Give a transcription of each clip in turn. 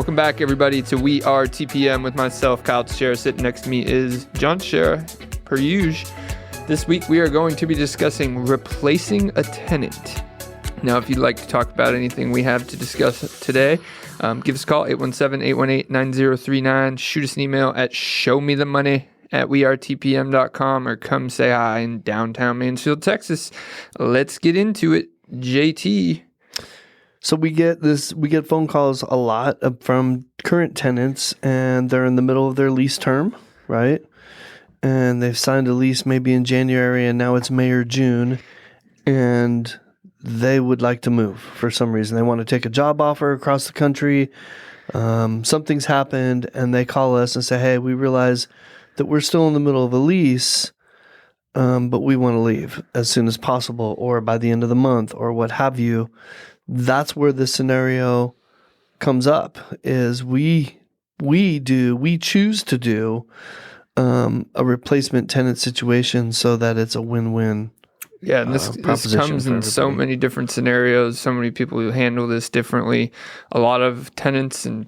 Welcome back, everybody, to We Are TPM with myself, Kyle Teixeira. Sitting next to me is John Teixeira, per usual. This week, we are going to be discussing replacing a tenant. Now, if you'd like to talk about anything we have to discuss today, give us a call, 817-818-9039. Shoot us an email at showmethemoney@wearetpm.com or come say hi in downtown Mansfield, Texas. Let's get into it. JT. So we get phone calls a lot from current tenants, and they're in the middle of their lease term, right? And they've signed a lease maybe in January, and now it's May or June, and they would like to move for some reason. They want to take a job offer across the country. Something's happened, and they call us and say, hey, we realize that we're still in the middle of a lease, but we want to leave as soon as possible or by the end of the month or what have you. That's where this scenario comes up, is we choose to do a replacement tenant situation so that it's a win-win. Yeah, and this comes in so many different scenarios, so many people who handle this differently. A lot of tenants and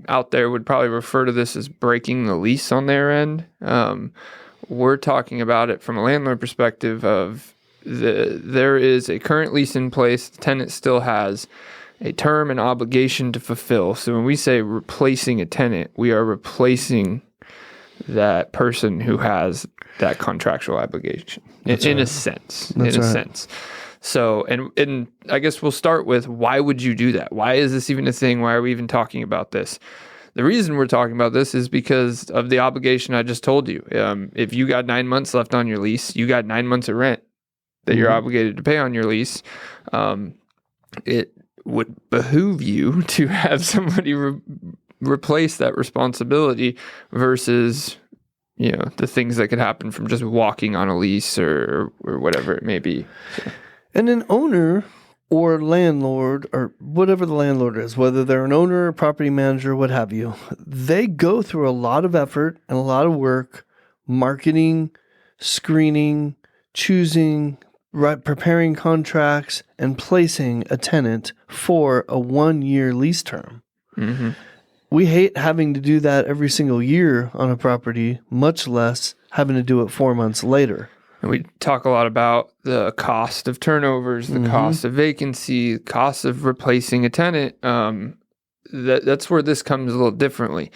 out there would probably refer to this as breaking the lease on their end. We're talking about it from a landlord perspective of there is a current lease in place. The tenant still has a term and obligation to fulfill. So when we say replacing a tenant, we are replacing that person who has that contractual obligation in a sense. So, and I guess we'll start with, why would you do that? Why is this even a thing? Why are we even talking about this? The reason we're talking about this is because of the obligation I just told you. If you got 9 months left on your lease, you got 9 months of rent that you're obligated to pay on your lease. It would behoove you to have somebody replace that responsibility versus, the things that could happen from just walking on a lease or whatever it may be. So. And an owner or landlord, or whatever the landlord is, whether they're an owner, a property manager, what have you, they go through a lot of effort and a lot of work, marketing, screening, choosing, preparing contracts, and placing a tenant for a 1-year lease term. Mm-hmm. We hate having to do that every single year on a property, much less having to do it 4 months later. And we talk a lot about the cost of turnovers, the cost of vacancy, the cost of replacing a tenant. That's where this comes a little differently.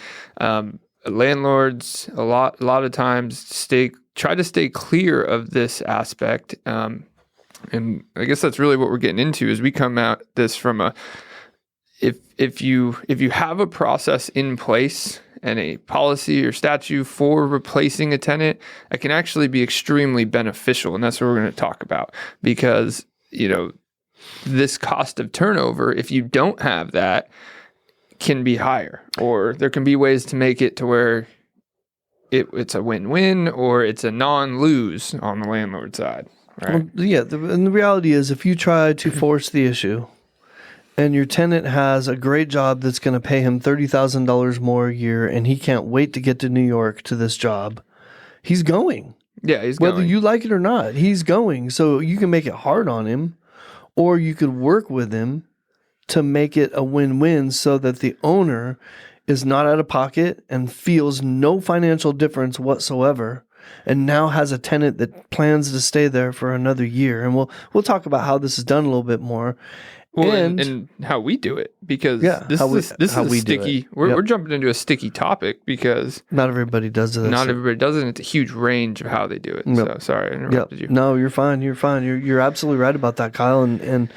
Landlords a lot of times try to stay clear of this aspect. And I guess that's really what we're getting into, is we come at this from a, if you have a process in place and a policy or statute for replacing a tenant, it can actually be extremely beneficial. And that's what we're going to talk about, because, this cost of turnover, if you don't have that, can be higher, or there can be ways to make it to where it's a win-win or it's a non-lose on the landlord side. Right? Well, yeah, and the reality is, if you try to force the issue and your tenant has a great job that's going to pay him $30,000 more a year and he can't wait to get to New York to this job, he's going. Yeah, he's going. Whether you like it or not, he's going. So you can make it hard on him, or you could work with him to make it a win-win so that the owner is not out of pocket and feels no financial difference whatsoever, and now has a tenant that plans to stay there for another year. And we'll talk about how this is done a little bit more. Well, and how we do it, because this is a sticky. We're jumping into a sticky topic because not everybody does this. Not everybody does it. And it's a huge range of how they do it. Yep. So sorry, I interrupted you. No, you're fine. You're absolutely right about that, Kyle. And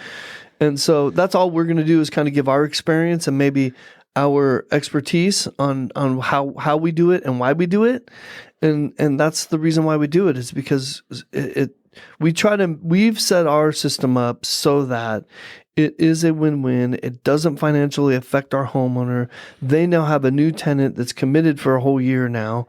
so that's all we're going to do, is kind of give our experience and maybe our expertise on how we do it and why we do it. And that's the reason why we do it, is because we've set our system up so that it is a win-win. It doesn't financially affect our homeowner. They now have a new tenant that's committed for a whole year now,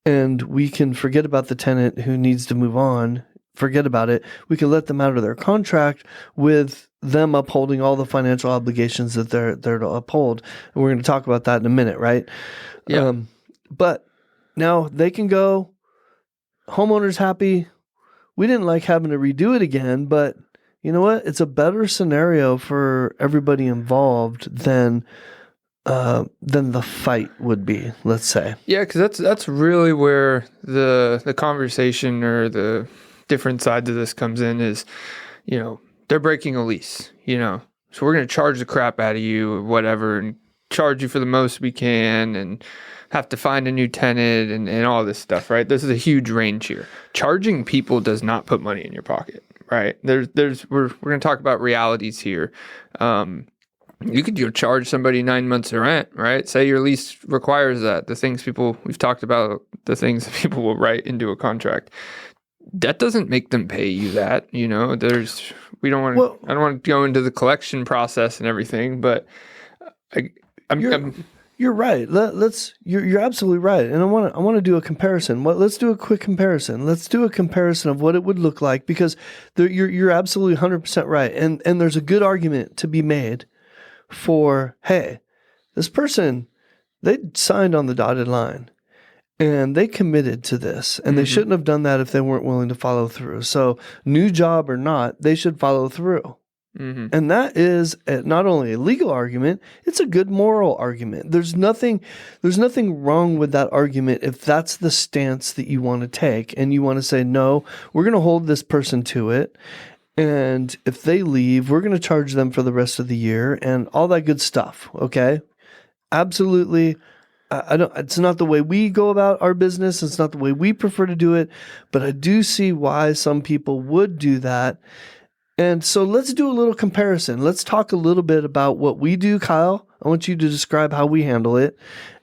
and we can forget about the tenant who needs to move on. Forget about it. We can let them out of their contract with them upholding all the financial obligations that they're to uphold. And we're going to talk about that in a minute, right? Yeah. But now they can go. Homeowner's happy. We didn't like having to redo it again, but you know what? It's a better scenario for everybody involved than than the fight would be, let's say. Yeah, because that's really where the conversation or the different sides of this comes in is, they're breaking a lease, so we're going to charge the crap out of you or whatever and charge you for the most we can and have to find a new tenant and all this stuff, right? This is a huge range here. Charging people does not put money in your pocket, right? We're going to talk about realities here. You could go charge somebody 9 months of rent, right? Say your lease requires that. We've talked about the things that people will write into a contract. That doesn't make them pay you that, I don't want to go into the collection process and everything, but you're right. You're absolutely right. And I want to do a comparison. Let's do a quick comparison. Let's do a comparison of what it would look like, because you're absolutely 100% right. And there's a good argument to be made for, hey, this person, they signed on the dotted line and they committed to this, and they shouldn't have done that if they weren't willing to follow through. So new job or not, they should follow through. And that is not only a legal argument, it's a good moral argument. There's nothing wrong with that argument if that's the stance that you want to take, and you want to say, no, we're going to hold this person to it. And if they leave, we're going to charge them for the rest of the year and all that good stuff. Okay. Absolutely. It's not the way we go about our business. It's not the way we prefer to do it, but I do see why some people would do that. And so let's do a little comparison. Let's talk a little bit about what we do, Kyle. I want you to describe how we handle it.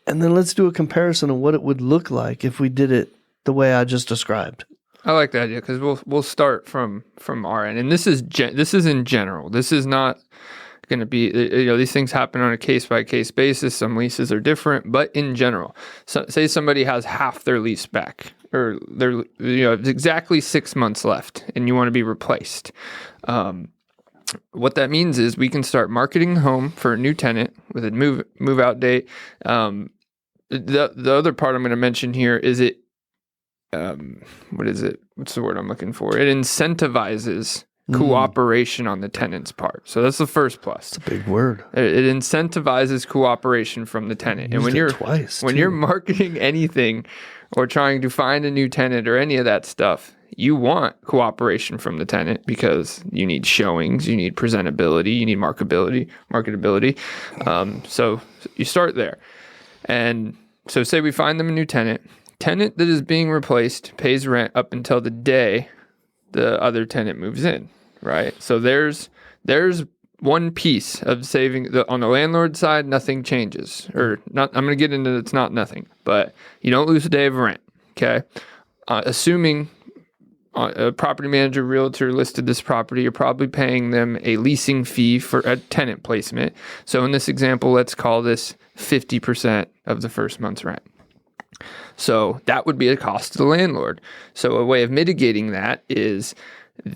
And then let's do a comparison of what it would look like if we did it the way I just described. I like that idea, because we'll start from our end, and this is in general. This is not going to be, these things happen on a case by case basis. Some leases are different, but in general, so say somebody has half their lease back, or they're exactly 6 months left, and you want to be replaced. What that means is we can start marketing the home for a new tenant with a move out date. The other part I'm going to mention here is what is it? What's the word I'm looking for? It incentivizes cooperation on the tenant's part. So that's the first plus. It's a big word. It incentivizes cooperation from the tenant. And when you're marketing anything or trying to find a new tenant or any of that stuff, you want cooperation from the tenant, because you need showings, you need presentability, you need marketability. So you start there. And so say we find them a new tenant that is being replaced pays rent up until the day the other tenant moves in, right? So there's one piece of saving. On the landlord side, nothing changes, or not. I'm going to get into it's not nothing, but you don't lose a day of rent, okay? Assuming a property manager, realtor listed this property, you're probably paying them a leasing fee for a tenant placement. So in this example, let's call this 50% of the first month's rent. So that would be a cost to the landlord. So a way of mitigating that is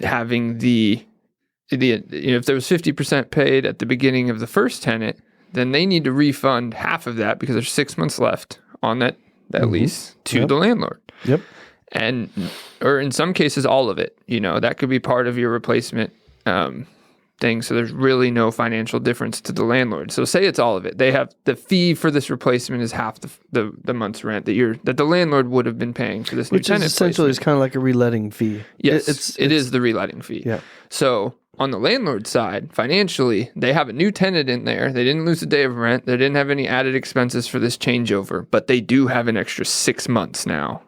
having if there was 50% paid at the beginning of the first tenant, then they need to refund half of that, because there's 6 months left on that lease to the landlord. Yep. Or in some cases, all of it. That could be part of your replacement thing. So there's really no financial difference to the landlord. So say it's all of it. They have the fee for this replacement is half the month's rent that the landlord would have been paying for this new tenant. Which essentially is kind of like a reletting fee. Yes, it is the reletting fee. Yeah. So on the landlord side, financially, they have a new tenant in there. They didn't lose a day of rent. They didn't have any added expenses for this changeover, but they do have an extra 6 months now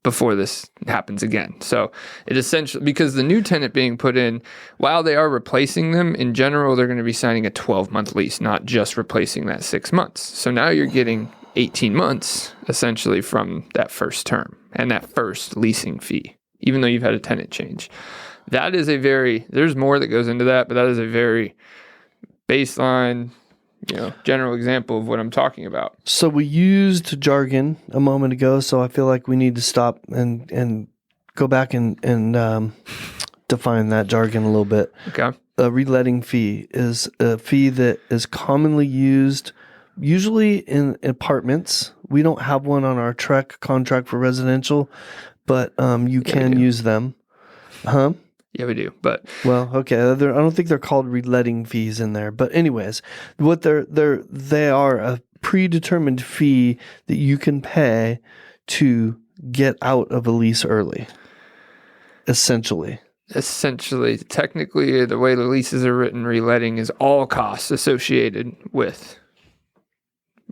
before this happens again. So it essentially, because the new tenant being put in, while they are replacing them, in general, they're going to be signing a 12-month lease, not just replacing that 6 months. So now you're getting 18 months essentially from that first term and that first leasing fee, even though you've had a tenant change. That is there's more that goes into that, but that is a very baseline, general example of what I'm talking about. So we used jargon a moment ago, so I feel like we need to stop and go back and define that jargon a little bit. Okay. A reletting fee is a fee that is commonly used usually in apartments. We don't have one on our TREC contract for residential, but you can use them. Yeah, we do. But well, okay, I don't think they're called reletting fees in there. But anyways, what they are a predetermined fee that you can pay to get out of a lease early. Essentially, technically, the way the leases are written, reletting is all costs associated with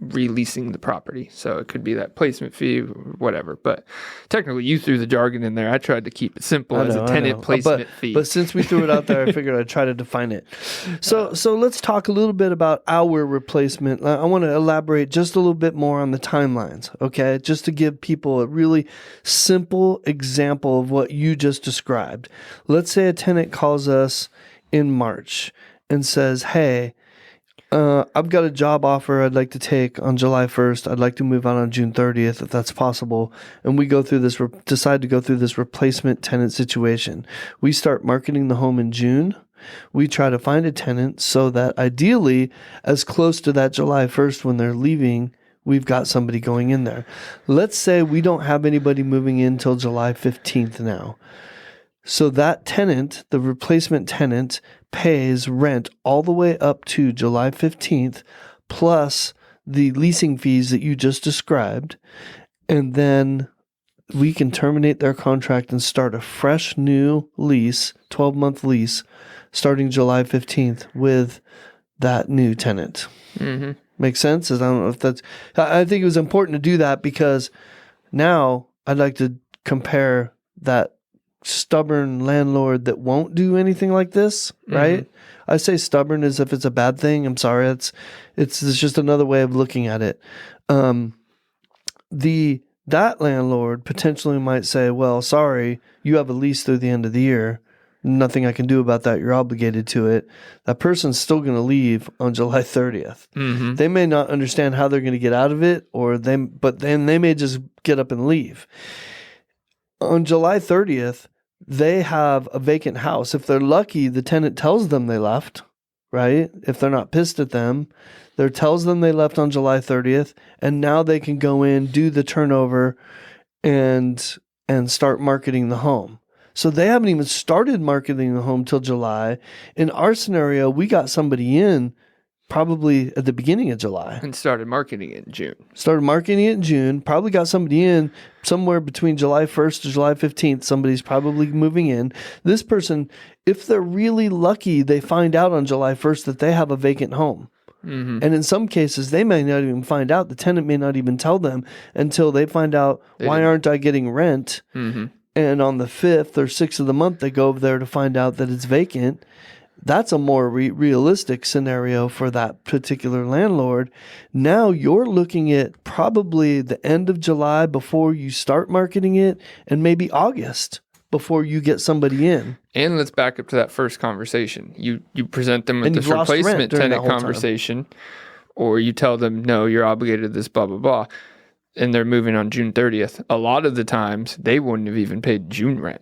releasing the property. So it could be that placement fee, whatever. But technically, you threw the jargon in there. I tried to keep it simple as a tenant placement fee. But since we threw it out there, I figured I'd try to define it. So let's talk a little bit about our replacement. I want to elaborate just a little bit more on the timelines, okay? Just to give people a really simple example of what you just described. Let's say a tenant calls us in March and says, hey, I've got a job offer I'd like to take on July 1st. I'd like to move out on June 30th if that's possible. And we go through this, decide to go through this replacement tenant situation. We start marketing the home in June. We try to find a tenant so that ideally, as close to that July 1st when they're leaving, we've got somebody going in there. Let's say we don't have anybody moving in till July 15th now. So that tenant, the replacement tenant, pays rent all the way up to July 15th, plus the leasing fees that you just described. And then we can terminate their contract and start a fresh new lease, 12-month lease, starting July 15th with that new tenant. Mm-hmm. Makes sense? I don't know if that's... I think it was important to do that because now I'd like to compare that stubborn landlord that won't do anything like this, right? Mm-hmm. I say stubborn as if it's a bad thing. I'm sorry. It's just another way of looking at it. That landlord potentially might say, well, sorry, you have a lease through the end of the year. Nothing I can do about that. You're obligated to it. That person's still going to leave on July 30th. Mm-hmm. They may not understand how they're going to get out of it, but then they may just get up and leave. On July 30th, they have a vacant house. If they're lucky, the tenant tells them they left, right? If they're not pissed at them, they tells them they left on July 30th, and now they can go in, do the turnover, and start marketing the home. So they haven't even started marketing the home till July. In our scenario, we got somebody in probably at the beginning of July. And started marketing it in June. Probably got somebody in somewhere between July 1st to July 15th. Somebody's probably moving in. This person, if they're really lucky, they find out on July 1st that they have a vacant home. Mm-hmm. And in some cases, they may not even find out. The tenant may not even tell them until they find out, why aren't I getting rent? Mm-hmm. And on the 5th or 6th of the month, they go over there to find out that it's vacant. That's a more realistic scenario for that particular landlord. Now you're looking at probably the end of July before you start marketing it, and maybe August before you get somebody in. And let's back up to that first conversation. You present them with this replacement tenant conversation, or you tell them, no, you're obligated to this, blah, blah, blah, and they're moving on June 30th. A lot of the times, they wouldn't have even paid June rent.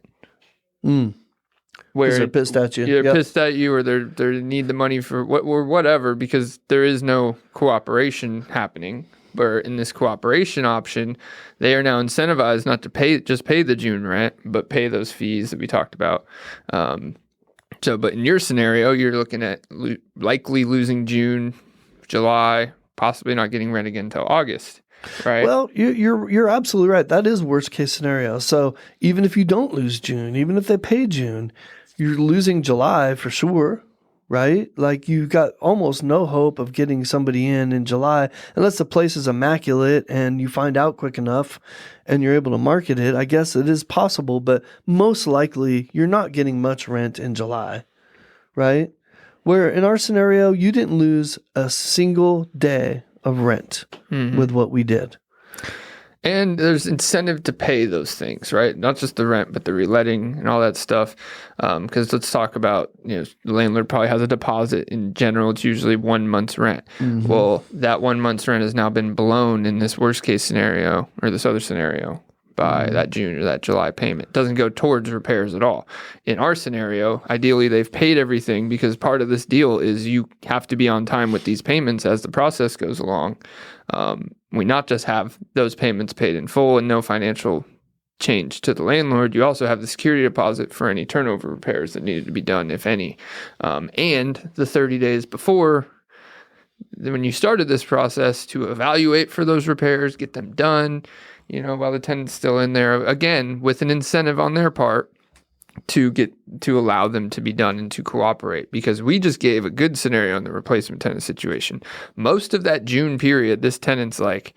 Where they're pissed at you. They're pissed at you, or they need the money for whatever, because there is no cooperation happening. Where in this cooperation option, they are now incentivized not to pay the June rent, but pay those fees that we talked about. But in your scenario, you're looking at likely losing June, July, possibly not getting rent again until August. Right. Well, you're absolutely right. That is worst case scenario. So even if you don't lose June, even if they pay June, you're losing July for sure, right? Like you got almost no hope of getting somebody in July unless the place is immaculate and you find out quick enough and you're able to market it. I guess it is possible, but most likely you're not getting much rent in July, right? Where in our scenario, you didn't lose a single day of rent with what we did. And there's incentive to pay those things, right? Not just the rent, but the reletting and all that stuff. Because let's talk about, the landlord probably has a deposit. In general, it's usually 1 month's rent. Mm-hmm. Well, that 1 month's rent has now been blown in this worst case scenario, or this other scenario, by that June or that July payment. It doesn't go towards repairs at all. In our scenario, ideally, they've paid everything, because part of this deal is you have to be on time with these payments as the process goes along. We not just have those payments paid in full and no financial change to the landlord, you also have the security deposit for any turnover repairs that needed to be done, if any. And the 30 days before, when you started this process, to evaluate for those repairs, get them done, while the tenant's still in there, again, with an incentive on their part to allow them to be done and to cooperate, because we just gave a good scenario in the replacement tenant situation. Most of that June period, this tenant's like,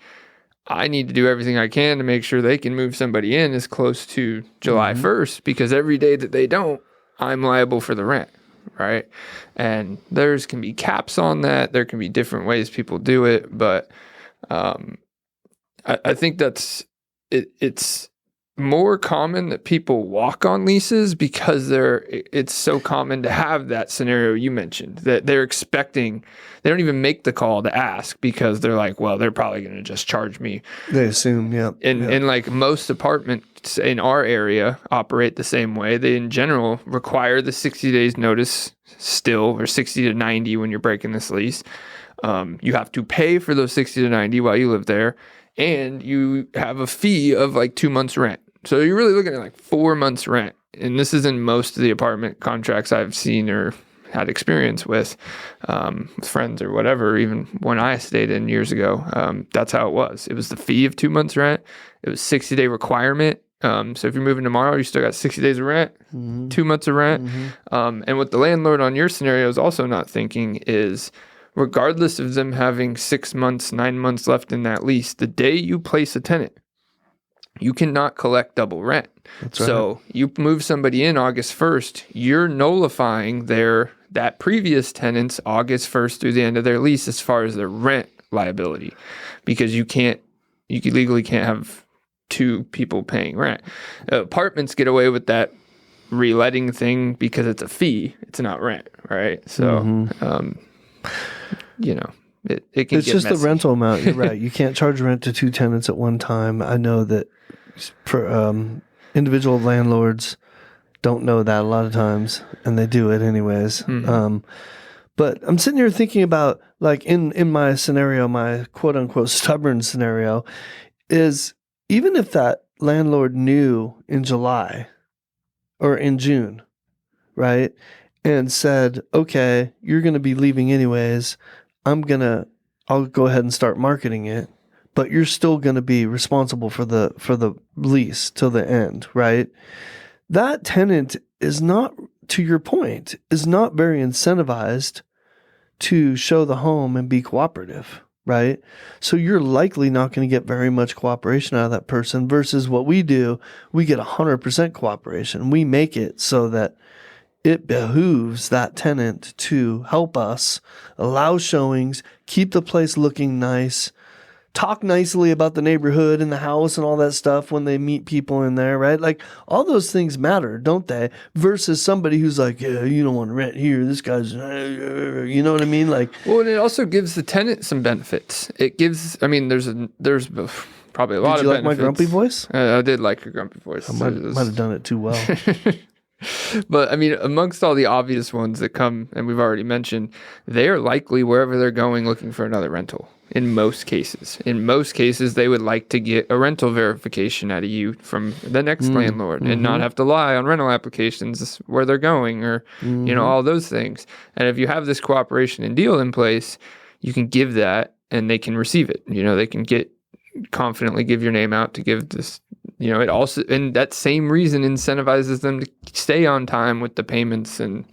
I need to do everything I can to make sure they can move somebody in as close to July 1st, because every day that they don't, I'm liable for the rent, right? And there's can be caps on that. There can be different ways people do it, but I think it's more common that people walk on leases because it's so common to have that scenario you mentioned, that they're expecting. They don't even make the call to ask because they're like, well, they're probably going to just charge me. They assume, yeah. And like most apartments in our area operate the same way. They in general require the 60 days notice still, or 60 to 90 when you're breaking this lease. You have to pay for those 60 to 90 while you live there. And you have a fee of like 2 months rent. So you're really looking at like 4 months rent. And this is in most of the apartment contracts I've seen or had experience with friends or whatever, even when I stayed in years ago. That's how it was. It was the fee of 2 months rent. It was 60-day requirement. So if you're moving tomorrow, you still got 60 days of rent, 2 months of rent. And what the landlord on your scenario is also not thinking is, regardless of them having 6 months, 9 months left in that lease, the day you place a tenant, you cannot collect double rent. That's right. So you move somebody in August 1st, you're nullifying that previous tenant's August 1st through the end of their lease as far as their rent liability, because you legally can't have two people paying rent. Apartments get away with that reletting thing because it's a fee. It's not rent, right? So, it can it's get just messy. the rental amount. You're right. You can't charge rent to two tenants at one time. I know that individual landlords don't know that a lot of times, and they do it anyways. But I'm sitting here thinking about, like, in my scenario, my quote unquote stubborn scenario, is even if that landlord knew in July or in June, right, and said, okay, you're going to be leaving anyways, I'll go ahead and start marketing it, but you're still going to be responsible for the lease till the end, right? That tenant is not, to your point, is not very incentivized to show the home and be cooperative, right? So you're likely not going to get very much cooperation out of that person, versus what we do, we get 100% cooperation. We make it so that it behooves that tenant to help us, allow showings, keep the place looking nice, talk nicely about the neighborhood and the house and all that stuff when they meet people in there, right? Like, all those things matter, don't they? Versus somebody who's like, yeah, you don't want to rent here. This guy's, you know what I mean? Like, well, and it also gives the tenant some benefits. It gives, there's probably a lot of benefits. Did you like my grumpy voice? I did like your grumpy voice. I might have done it too well. But amongst all the obvious ones that come, and we've already mentioned, they are likely wherever they're going looking for another rental. In most cases, they would like to get a rental verification out of you from the next landlord and not have to lie on rental applications where they're going, or all those things. And if you have this cooperation and deal in place, you can give that, and they can receive it. They can confidently give your name out to give this. It also, and that same reason incentivizes them to stay on time with the payments and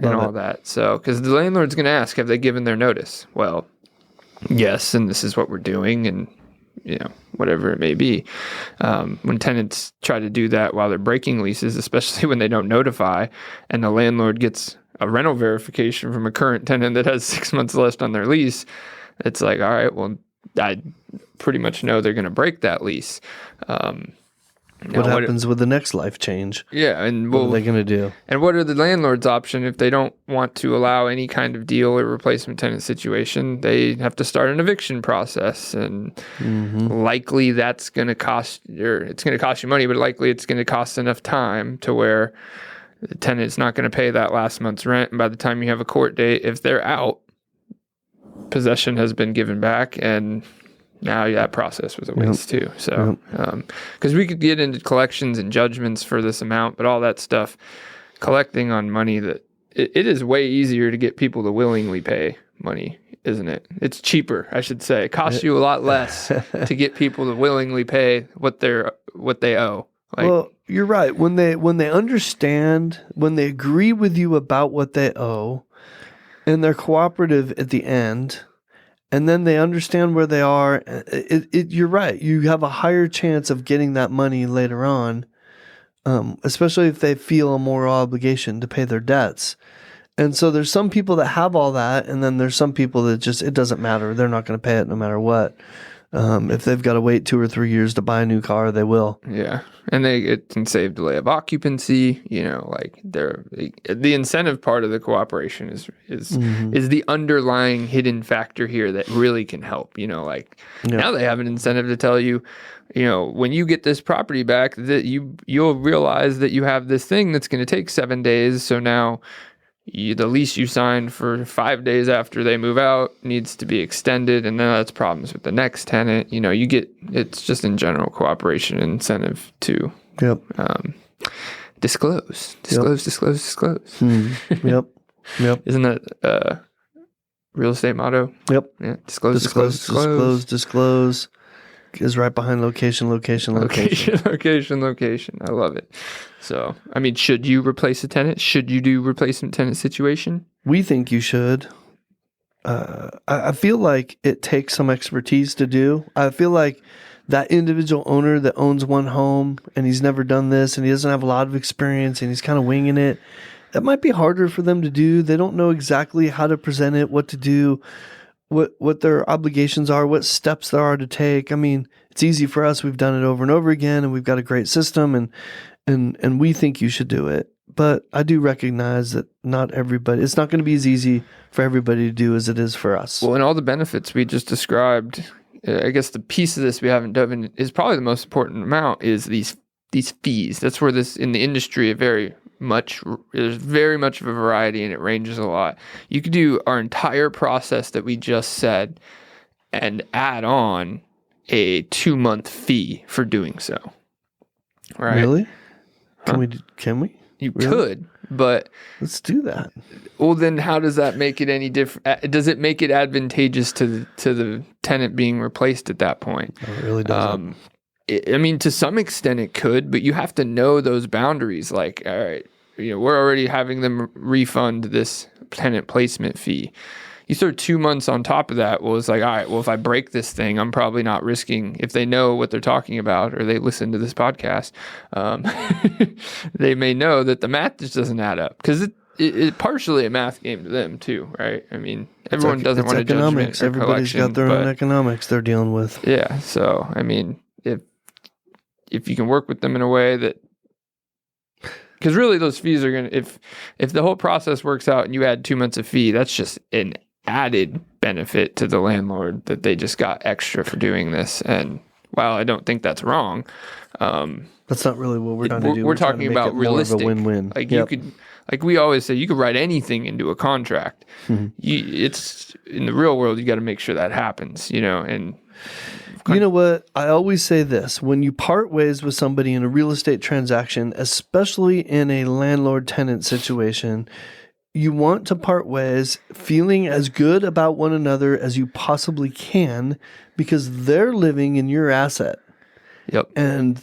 all that. So, because the landlord's going to ask, have they given their notice? Well, yes, and this is what we're doing, and whatever it may be. When tenants try to do that while they're breaking leases, especially when they don't notify, and the landlord gets a rental verification from a current tenant that has 6 months left on their lease, it's like, all right, well, I pretty much know they're going to break that lease. What happens with the next life change? Yeah, and what are they going to do? And what are the landlord's option if they don't want to allow any kind of deal or replacement tenant situation? They have to start an eviction process, and likely that's going to cost, or it's going to cost you money, but likely it's going to cost enough time to where the tenant's not going to pay that last month's rent, and by the time you have a court date, if they're out, possession has been given back, and now that process was a waste too. So, because we could get into collections and judgments for this amount, but all that stuff, collecting on money that it is way easier to get people to willingly pay money, isn't it? It's cheaper, I should say. It costs you a lot less to get people to willingly pay what they owe. Like, well, you're right. When they understand, when they agree with you about what they owe, and they're cooperative at the end, and then they understand where they are, you're right. You have a higher chance of getting that money later on, especially if they feel a moral obligation to pay their debts. And so there's some people that have all that, and then there's some people that just, it doesn't matter. They're not going to pay it no matter what. If they've got to wait 2 or 3 years to buy a new car, they will. Yeah. And it can save delay of occupancy, like the incentive part of the cooperation is the underlying hidden factor here that really can help, Now they have an incentive to tell you, when you get this property back, that you'll realize that you have this thing that's going to take 7 days. So now the lease you signed for 5 days after they move out needs to be extended, and then that's problems with the next tenant. It's just in general cooperation incentive to disclose. Yep. Isn't that a real estate motto? Yep. Yeah. Disclose. Is right behind location. Location. I love it. So, should you replace a tenant? Should you do replacement tenant situation? We think you should. I feel like it takes some expertise to do. I feel like that individual owner that owns one home and he's never done this and he doesn't have a lot of experience and he's kind of winging it, that might be harder for them to do. They don't know exactly how to present it, what to do, what their obligations are, what steps there are to take. It's easy for us. We've done it over and over again, and we've got a great system, and we think you should do it. But I do recognize that not everybody, it's not going to be as easy for everybody to do as it is for us. Well, and all the benefits we just described, I guess the piece of this we haven't dove in is probably the most important amount is these fees. That's where this in the industry there's very much of a variety and it ranges a lot. You could do our entire process that we just said and add on a 2-month fee for doing so. Right? Really? Can we? You really? Could, but let's do that. Well, then how does that make it any different? Does it make it advantageous to the tenant being replaced at that point? No, it really doesn't. To some extent it could, but you have to know those boundaries. Like, all right, we're already having them refund this tenant placement fee. You throw 2 months on top of that. Well, it's like, all right, well, if I break this thing, I'm probably not risking, if they know what they're talking about or they listen to this podcast, they may know that the math just doesn't add up because it's partially a math game to them too, right? Everyone doesn't want to judgment or everybody's got their own economics they're dealing with. Yeah. So, if you can work with them in a way that, because really those fees are going to, if the whole process works out and you add 2 months of fee, that's just an added benefit to the landlord that they just got extra for doing this. And while I don't think that's wrong, that's not really what we're trying to do. We're talking about realistic, win-win. You could, like we always say, you could write anything into a contract. Mm-hmm. It's in the real world, you got to make sure that happens, and you know what? I always say this. When you part ways with somebody in a real estate transaction, especially in a landlord-tenant situation, you want to part ways feeling as good about one another as you possibly can because they're living in your asset. Yep. And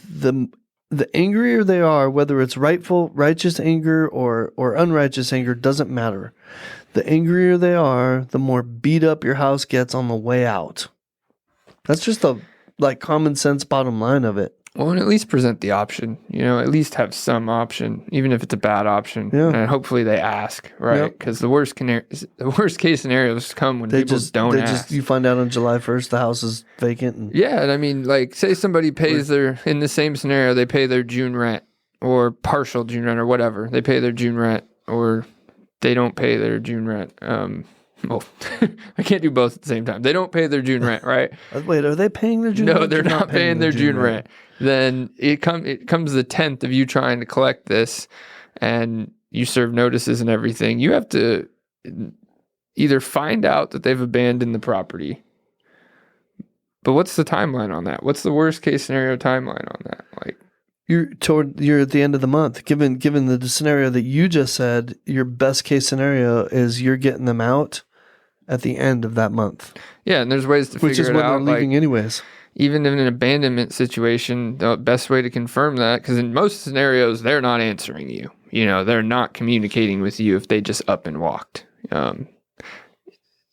the angrier they are, whether it's righteous anger or unrighteous anger, doesn't matter. The angrier they are, the more beat up your house gets on the way out. That's just the common sense bottom line of it. Well, and at least present the option, at least have some option, even if it's a bad option. Yeah. And hopefully they ask, right? Because the worst case scenarios come when people don't ask. You find out on July 1st the house is vacant. Yeah, and say somebody pays in the same scenario, they pay their June rent or partial June rent or whatever. They pay their June rent or they don't pay their June rent. Well, I can't do both at the same time. They don't pay their June rent, right? Wait, are they paying their June rent? No, they're not paying their June rent. Then it comes the 10th of you trying to collect this and you serve notices and everything. You have to either find out that they've abandoned the property But what's the timeline on that? What's the worst case scenario timeline on that? Like, you're at the end of the month. Given the scenario that you just said, your best case scenario is you're getting them out at the end of that month. Yeah, and there's ways to figure it out. Which is when they're leaving anyways. Even in an abandonment situation, the best way to confirm that, because in most scenarios, they're not answering you. They're not communicating with you if they just up and walked. And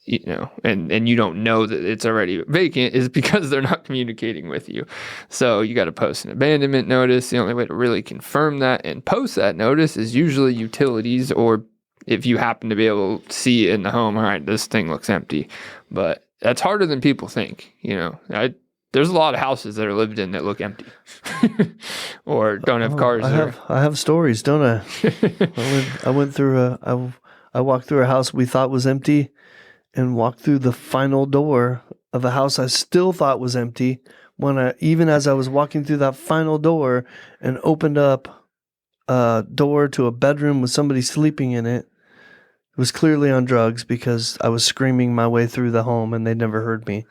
you don't know that it's already vacant is because they're not communicating with you. So you got to post an abandonment notice. The only way to really confirm that and post that notice is usually utilities, or if you happen to be able to see it in the home, all right, this thing looks empty. But that's harder than people think. There's a lot of houses that are lived in that look empty or don't have cars. I have stories, don't I? I walked through a house we thought was empty, and walked through the final door of a house I still thought was empty. Even as I was walking through that final door and opened up a door to a bedroom with somebody sleeping in it, it was clearly on drugs because I was screaming my way through the home and they never heard me.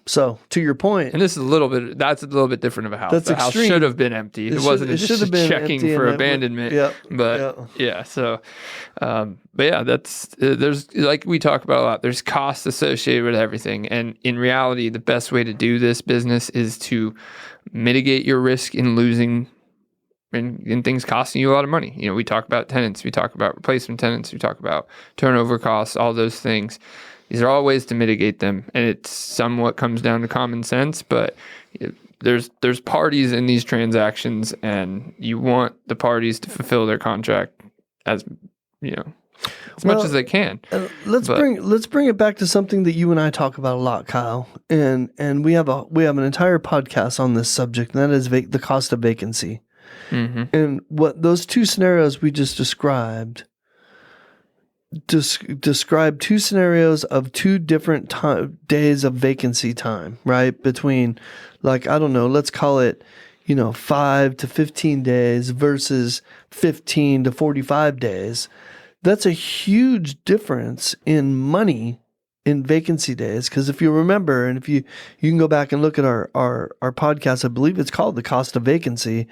So to your point, and that's a little bit different of a house. The house should have been empty. It wasn't just checking for abandonment. So, but yeah, there's, like we talk about a lot, there's costs associated with everything. And in reality, the best way to do this business is to mitigate your risk in losing and things costing you a lot of money. We talk about tenants, we talk about replacement tenants, we talk about turnover costs, all those things. These are all ways to mitigate them, and it somewhat comes down to common sense, but there's parties in these transactions, and you want the parties to fulfill their contract as much as they can. Let's bring it back to something that you and I talk about a lot, Kyle, and we have an entire podcast on this subject, and that is the cost of vacancy. Mm-hmm. And what those two scenarios we just described describe two scenarios of two different days of vacancy time, right? Between, like, I don't know, let's call it, 5 to 15 days versus 15 to 45 days. That's a huge difference in money in vacancy days. Because if you remember, and if you can go back and look at our podcast, I believe it's called The Cost of Vacancy.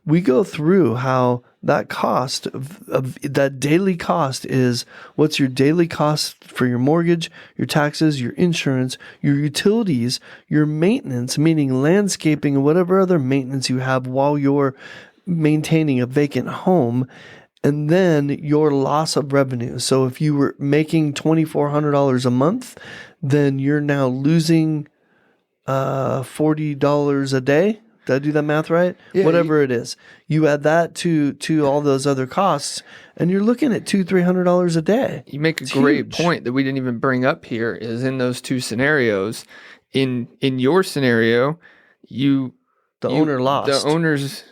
We go through how that cost of that daily cost is what's your daily cost for your mortgage, your taxes, your insurance, your utilities, your maintenance, meaning landscaping and whatever other maintenance you have while you're maintaining a vacant home, and then your loss of revenue. So if you were making $2,400 a month, then you're now losing $40 a day. Did I do that math right? Yeah, whatever it is. You add that to all those other costs, and you're looking at $200-$300 a day. You make a great point that we didn't even bring up here, is in those two scenarios. In your scenario, the owner lost. The owners,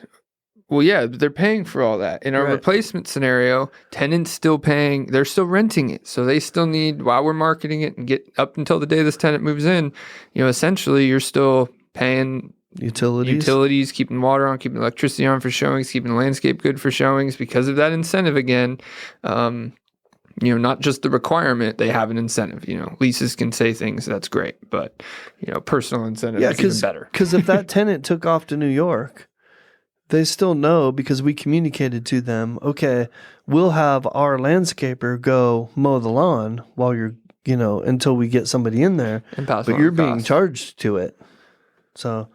well, yeah, they're paying for all that. In our replacement scenario, tenants still paying, they're still renting it. So they still need, while we're marketing it and get up until the day this tenant moves in, essentially you're still paying utilities, keeping water on, keeping electricity on for showings, keeping the landscape good for showings because of that incentive again. Not just the requirement, they have an incentive. Leases can say things, that's great, but personal incentive is even better. Because if that tenant took off to New York, they still know, because we communicated to them, okay, we'll have our landscaper go mow the lawn while you're, until we get somebody in there, but you're being charged to it. So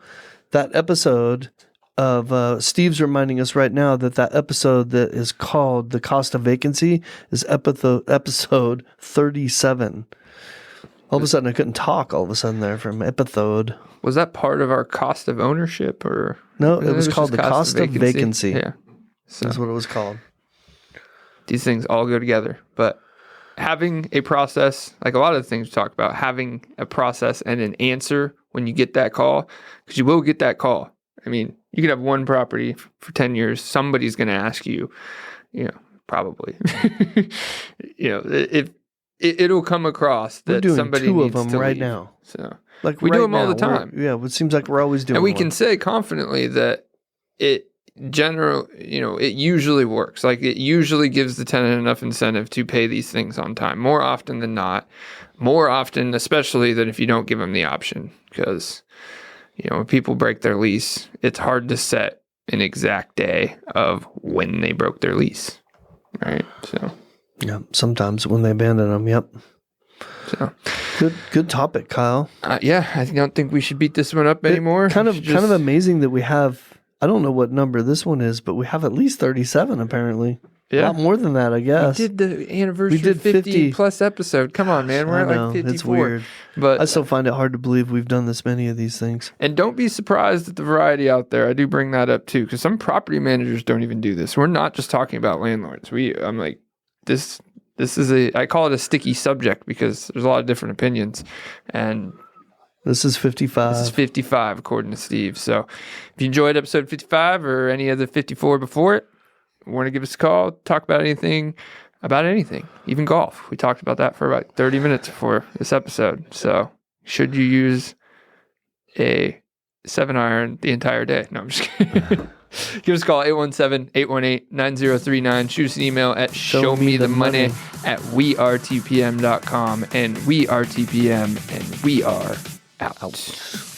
that episode of Steve's reminding us right now that episode that is called The Cost of Vacancy is episode 37. All of a sudden, I couldn't talk all of a sudden there from episode. Was that part of our cost of ownership, or? No, it was called The Cost of Vacancy. Yeah. So that's what it was called. These things all go together. But having a process, like a lot of the things we talk about, having a process and an answer when you get that call, because you will get that call. I mean, you could have one property for 10 years. Somebody's going to ask you, probably, if it'll come across that somebody needs to leave. We're doing two of them right now. So we do them all the time. It seems like we're always doing. And we can say confidently that it usually works. Like, it usually gives the tenant enough incentive to pay these things on time, more often than not. More often, especially, than if you don't give them the option. Because, when people break their lease, it's hard to set an exact day of when they broke their lease, right? So, yeah, sometimes when they abandon them, yep. So, good topic, Kyle. Yeah, I don't think we should beat this one up anymore. Kind of amazing that we have. I don't know what number this one is, but we have at least 37 apparently. Yeah, a lot more than that, I guess. We did the anniversary 50 plus episode. Come on, man, we're at like 54. It's weird, but I still find it hard to believe we've done this many of these things. And don't be surprised at the variety out there. I do bring that up too, because some property managers don't even do this. We're not just talking about landlords. I'm like this. This is I call it a sticky subject because there's a lot of different opinions, and this is 55. This is 55 according to Steve. So if you enjoyed episode 55 or any of the 54 before it, want to give us a call, talk about anything, even golf. We talked about that for about 30 minutes before this episode. So should you use a 7-iron the entire day? No, I'm just kidding. Give us a call, 817-818-9039. Shoot us an email at showmethemoney@weartpm.com. And We Are TPM, and we are out.